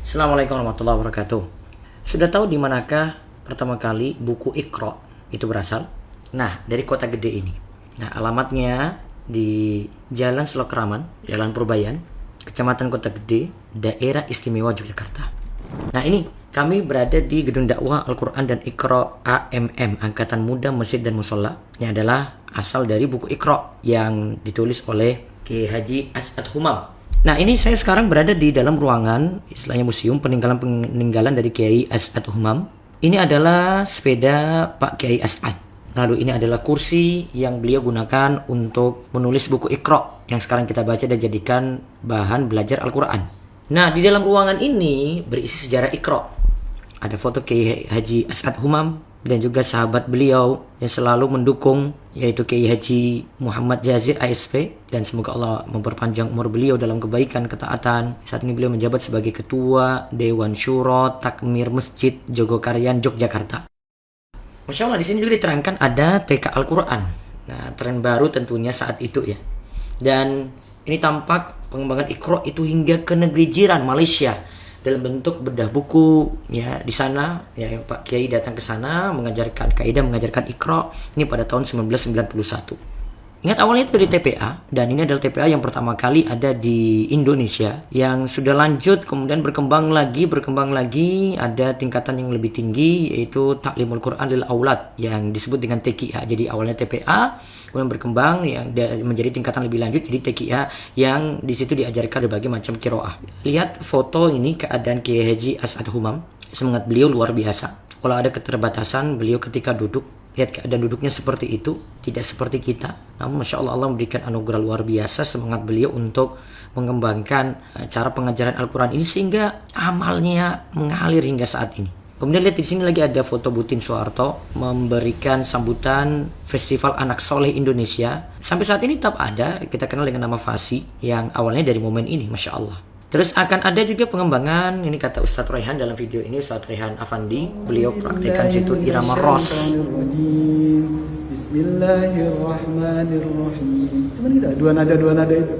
Assalamualaikum warahmatullahi wabarakatuh. Sudah tahu di manakah pertama kali buku Iqra itu berasal? Nah, dari kota gede ini. Nah, alamatnya di Jalan Selokraman, Jalan Purbayan, Kecamatan Kota Gede, Daerah Istimewa Yogyakarta. Nah, ini kami berada di Gedung Dakwah Al-Quran dan Iqra AMM, Angkatan Muda Masjid dan Musola. Ini adalah asal dari buku Iqra yang ditulis oleh Kiai Haji As'ad Humam. Nah, ini saya sekarang berada di dalam ruangan, istilahnya museum peninggalan dari Kiai As'ad Humam. Ini adalah sepeda Pak Kiai As'ad. Lalu ini adalah kursi yang beliau gunakan untuk menulis buku Iqra yang sekarang kita baca dan jadikan bahan belajar Al-Quran. Nah, di dalam ruangan ini berisi sejarah Iqra. Ada foto Kiai Haji As'ad Humam dan juga sahabat beliau yang selalu mendukung, yaitu Kiai Haji Muhammad Jazir ASP, dan semoga Allah memperpanjang umur beliau dalam kebaikan, ketaatan. Saat ini beliau menjabat sebagai Ketua Dewan Syuro Takmir Masjid Jogokaryan, Yogyakarta. Masya Allah, di sini juga diterangkan ada TK Al-Quran. Nah, tren baru tentunya saat itu ya. Dan ini tampak pengembangan Iqra itu hingga ke negeri jiran Malaysia dalam bentuk bedah buku ya. Di sana ya Pak Kiai datang ke sana mengajarkan kaidah, mengajarkan Iqra ini pada tahun 1991. Ingat, awalnya itu dari TPA, dan ini adalah TPA yang pertama kali ada di Indonesia, yang sudah lanjut kemudian berkembang lagi, ada tingkatan yang lebih tinggi, yaitu Taklimul Quran lil Aulad yang disebut dengan TQA. Jadi awalnya TPA, kemudian berkembang yang menjadi tingkatan lebih lanjut, jadi TQA, yang di situ diajarkan berbagai macam qiraah. Lihat foto ini, keadaan Kiai Haji As'ad Humam, semangat beliau luar biasa. Kalau ada keterbatasan beliau ketika duduk, lihat keadaan duduknya seperti itu, tidak seperti kita. Namun Masya Allah, Allah memberikan anugerah luar biasa semangat beliau untuk mengembangkan cara pengajaran Al-Quran ini sehingga amalnya mengalir hingga saat ini. Kemudian lihat di sini lagi ada foto Butin Soeharto memberikan sambutan Festival Anak Soleh Indonesia. Sampai saat ini tetap ada, kita kenal dengan nama FASI, yang awalnya dari momen ini, Masya Allah. Terus akan ada juga pengembangan, ini kata Ustadz Rehan dalam video ini, Ustadz Rehan Afandi, beliau praktekkan situ irama Ros. Bismillahirrahmanirrahim. Cuman kita dua nada itu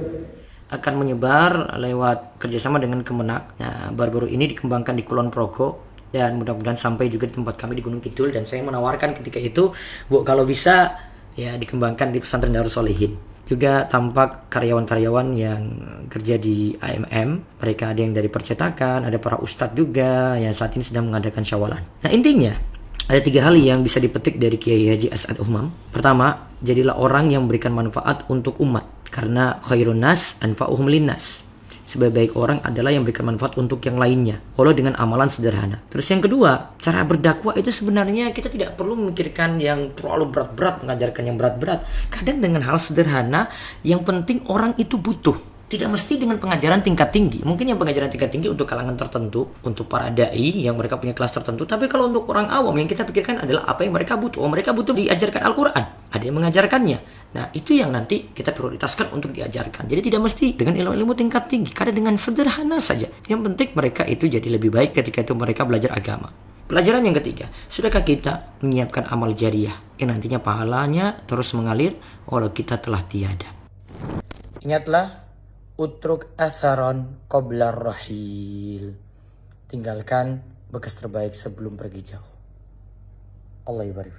akan menyebar lewat kerjasama dengan Kemenak. Nah, baru-baru ini dikembangkan di Kulon Progo, dan mudah-mudahan sampai juga di tempat kami di Gunung Kidul. Dan saya menawarkan ketika itu, Bu, kalau bisa ya dikembangkan di Pesantren Darus Sholihin. Juga tampak karyawan-karyawan yang kerja di AMM. Mereka ada yang dari percetakan, ada para ustadz juga yang saat ini sedang mengadakan syawalan. Nah, intinya ada 3 hal yang bisa dipetik dari Kiai Haji As'ad Humam. Pertama, jadilah orang yang memberikan manfaat untuk umat, karena khairun nas anfa'uhum linnas. Sebaik-baik orang adalah yang memberikan manfaat untuk yang lainnya, walau dengan amalan sederhana. Terus yang kedua, cara berdakwah itu sebenarnya kita tidak perlu memikirkan yang terlalu berat-berat, mengajarkan yang berat-berat. Kadang dengan hal sederhana, yang penting orang itu butuh. Tidak mesti dengan pengajaran tingkat tinggi. Mungkin yang pengajaran tingkat tinggi untuk kalangan tertentu, untuk para da'i yang mereka punya kelas tertentu. Tapi kalau untuk orang awam, yang kita pikirkan adalah apa yang mereka butuh. Oh, mereka butuh diajarkan Al-Quran. Ada yang mengajarkannya. Nah, itu yang nanti kita prioritaskan untuk diajarkan. Jadi tidak mesti dengan ilmu-ilmu tingkat tinggi. Kadang dengan sederhana saja. Yang penting mereka itu jadi lebih baik ketika itu mereka belajar agama. Pelajaran yang ketiga, sudahkah kita menyiapkan amal jariah yang nantinya pahalanya terus mengalir walau kita telah tiada. Ingatlah, utruk atharon qoblar rahil. Tinggalkan bekas terbaik sebelum pergi jauh. Allah ibarik.